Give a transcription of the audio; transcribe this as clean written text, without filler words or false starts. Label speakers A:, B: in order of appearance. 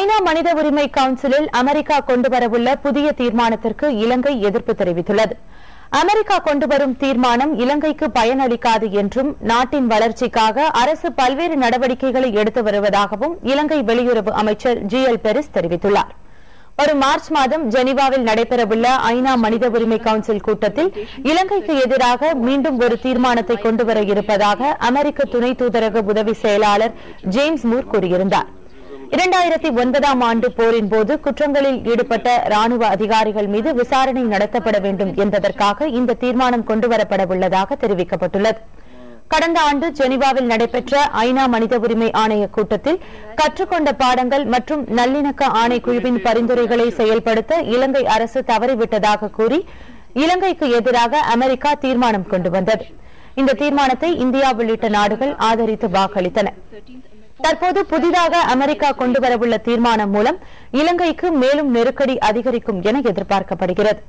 A: ஐநா மனித உரிமை கவுன்சிலில் அமெரிக்கா கொண்டுவரவுள்ள புதிய தீர்மானத்திற்கு இலங்கை எதிர்ப்பு தெரிவித்துள்ளது. அமெரிக்கா கொண்டுவரும் தீர்மானம் இலங்கைக்கு பயனளிக்காது என்றும் நாட்டின் வளர்ச்சிக்காக அரசு பல்வேறு நடவடிக்கைகளை எடுத்து வருவதாகவும் இலங்கை வெளியுறவு அமைச்சர் ஜி.எல். பெரிஸ் தெரிவித்துள்ளார். வரும் மார்ச் மாதம் ஜெனீவாவில் நடைபெறவுள்ள ஐநா மனித உரிமை கவுன்சில் கூட்டத்தில் இலங்கைக்கு எதிராக மீண்டும் ஒரு தீர்மானத்தை கொண்டுவர இருப்பதாக அமெரிக்க துணை தூதரக உதவி செயலாளர் ஜேம்ஸ் மூர் கூறியிருந்தார். 2009ஆம் ஆண்டு போரின் போது குற்றங்களில் ஈடுபட்ட ராணுவ அதிகாரிகள் மீது விசாரணை நடத்தப்பட வேண்டும் என்பதற்காக இந்த தீர்மானம் கொண்டுவரப்பட உள்ளதாக தெரிவிக்கப்பட்டுள்ளது. கடந்த ஆண்டு ஜெனீவாவில் நடைபெற்ற ஐநா மனித உரிமை ஆணைய கூட்டத்தில் கற்றுக்கொண்ட பாடங்கள் மற்றும் நல்லிணக்க ஆணைக்குழுவின் பரிந்துரைகளை செயல்படுத்த இலங்கை அரசு தவறிவிட்டதாக கூறி இலங்கைக்கு எதிராக அமெரிக்கா தீர்மானம் கொண்டு வந்தது. இந்த தீர்மானத்தை இந்தியா உள்ளிட்ட நாடுகள் ஆதரித்து வாக்களித்தன. தற்போது புதிதாக அமெரிக்கா கொண்டுவரவுள்ள தீர்மானம் மூலம் இலங்கைக்கு மேலும் நெருக்கடி அதிகரிக்கும் என எதிர்பார்க்கப்படுகிறது.